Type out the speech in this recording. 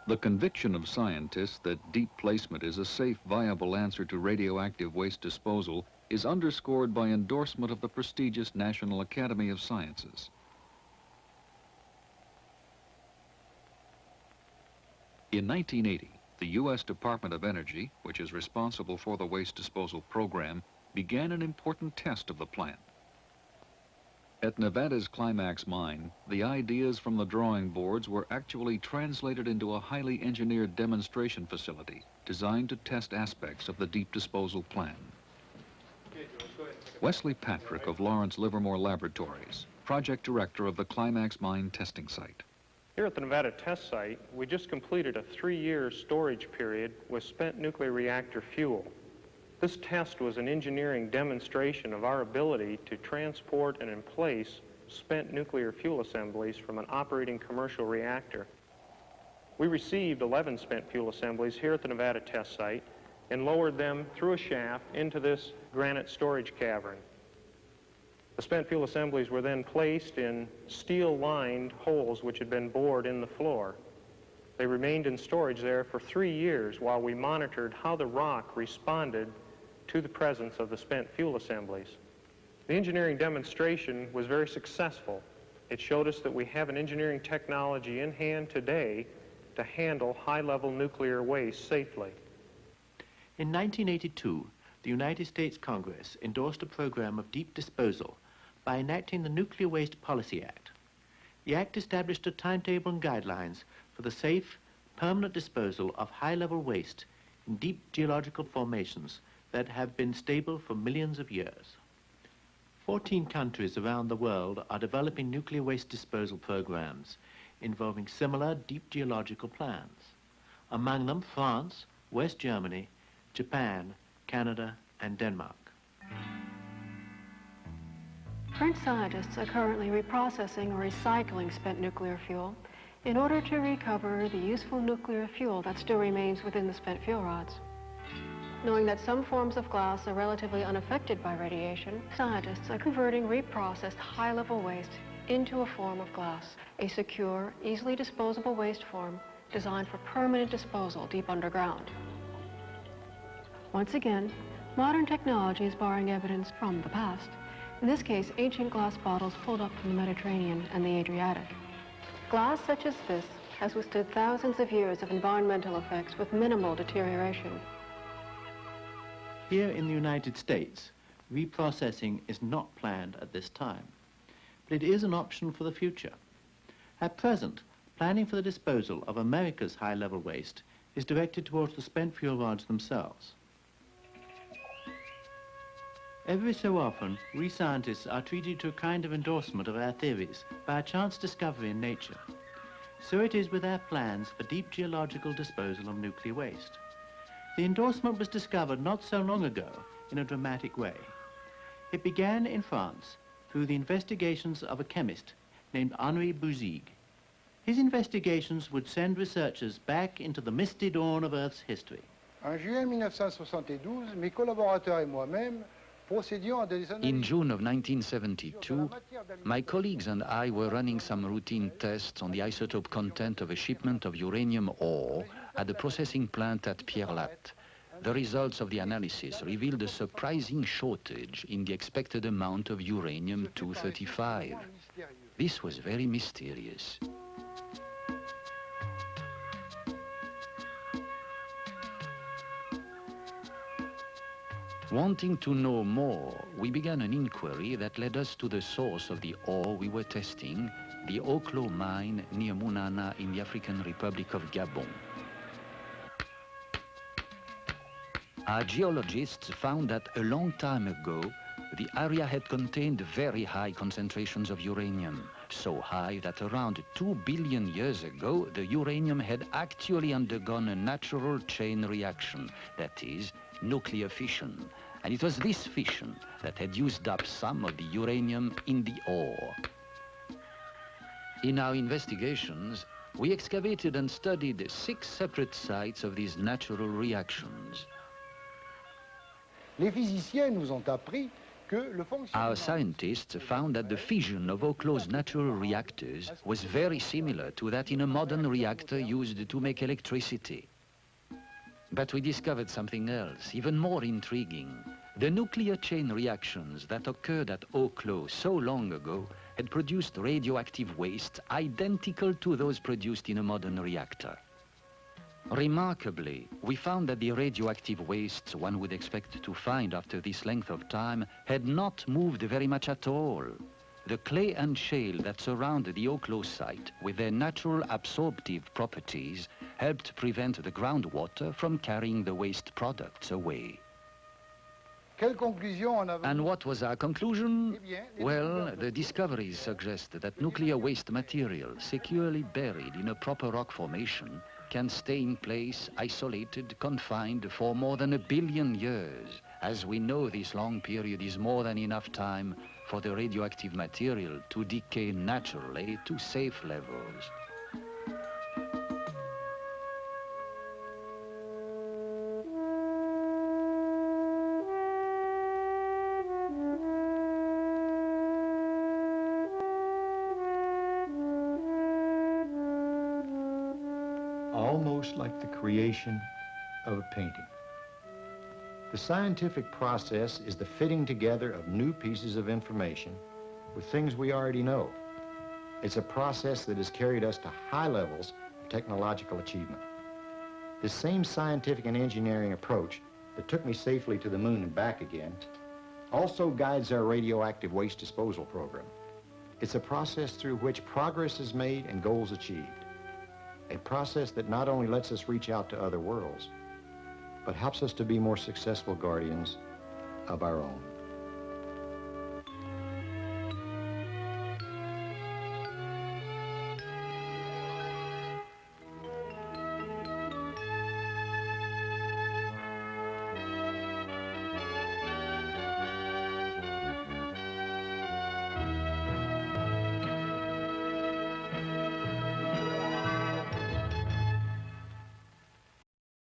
The conviction of scientists that deep placement is a safe, viable answer to radioactive waste disposal is underscored by endorsement of the prestigious National Academy of Sciences. In 1980, the U.S. Department of Energy, which is responsible for the waste disposal program, began an important test of the plant. At Nevada's Climax mine, the ideas from the drawing boards were actually translated into a highly engineered demonstration facility designed to test aspects of the deep disposal plan. Wesley Patrick of Lawrence Livermore Laboratories, project director of the Climax mine testing site. Here at the Nevada test site, we just completed a 3-year storage period with spent nuclear reactor fuel. This test was an engineering demonstration of our ability to transport and emplace spent nuclear fuel assemblies from an operating commercial reactor. We received 11 spent fuel assemblies here at the Nevada test site and lowered them through a shaft into this granite storage cavern. The spent fuel assemblies were then placed in steel-lined holes which had been bored in the floor. They remained in storage there for 3 years while we monitored how the rock responded to the presence of the spent fuel assemblies. The engineering demonstration was very successful. It showed us that we have an engineering technology in hand today to handle high-level nuclear waste safely. In 1982, the United States Congress endorsed a program of deep disposal by enacting the Nuclear Waste Policy Act. The act established a timetable and guidelines for the safe, permanent disposal of high-level waste in deep geological formations that have been stable for millions of years. 14 countries around the world are developing nuclear waste disposal programs involving similar deep geological plans. Among them, France, West Germany, Japan, Canada, and Denmark. French scientists are currently reprocessing or recycling spent nuclear fuel in order to recover the useful nuclear fuel that still remains within the spent fuel rods. Knowing that some forms of glass are relatively unaffected by radiation, scientists are converting reprocessed high-level waste into a form of glass, a secure, easily disposable waste form designed for permanent disposal deep underground. Once again, modern technology is borrowing evidence from the past. In this case, ancient glass bottles pulled up from the Mediterranean and the Adriatic. Glass such as this has withstood thousands of years of environmental effects with minimal deterioration. Here in the United States, reprocessing is not planned at this time, but it is an option for the future. At present, planning for the disposal of America's high-level waste is directed towards the spent fuel rods themselves. Every so often, we scientists are treated to a kind of endorsement of our theories by a chance discovery in nature. So it is with our plans for deep geological disposal of nuclear waste. The endorsement was discovered not so long ago in a dramatic way. It began in France through the investigations of a chemist named Henri Bouzigues. His investigations would send researchers back into the misty dawn of Earth's history. En juin 1972, mes collaborateurs et moi-même in June of 1972, my colleagues and I were running some routine tests on the isotope content of a shipment of uranium ore at the processing plant at Pierre Latte. The results of the analysis revealed a surprising shortage in the expected amount of uranium-235. This was very mysterious. Wanting to know more, we began an inquiry that led us to the source of the ore we were testing, the Oklo mine near Mounana in the African Republic of Gabon. Our geologists found that a long time ago, the area had contained very high concentrations of uranium, so high that around 2 billion years ago, the uranium had actually undergone a natural chain reaction, that is, nuclear fission, and it was this fission that had used up some of the uranium in the ore. In our investigations, we excavated and studied 6 separate sites of these natural reactions. Les physiciens nous ont appris que le fonctionnement... Our scientists found that the fission of Oklo's natural reactors was very similar to that in a modern reactor used to make electricity. But we discovered something else, even more intriguing. The nuclear chain reactions that occurred at Oklo so long ago had produced radioactive wastes identical to those produced in a modern reactor. Remarkably, we found that the radioactive wastes one would expect to find after this length of time had not moved very much at all. The clay and shale that surround the Oklo site, with their natural absorptive properties, helped prevent the groundwater from carrying the waste products away. Quelle conclusion en avons-nous? And what was our conclusion? Well, the discoveries suggest that nuclear waste material securely buried in a proper rock formation can stay in place, isolated, confined for more than 1 billion years. As we know, this long period is more than enough time for the radioactive material to decay naturally to safe levels. Almost like the creation of a painting. The scientific process is the fitting together of new pieces of information with things we already know. It's a process that has carried us to high levels of technological achievement. This same scientific and engineering approach that took me safely to the moon and back again also guides our radioactive waste disposal program. It's a process through which progress is made and goals achieved. A process that not only lets us reach out to other worlds, but helps us to be more successful guardians of our own.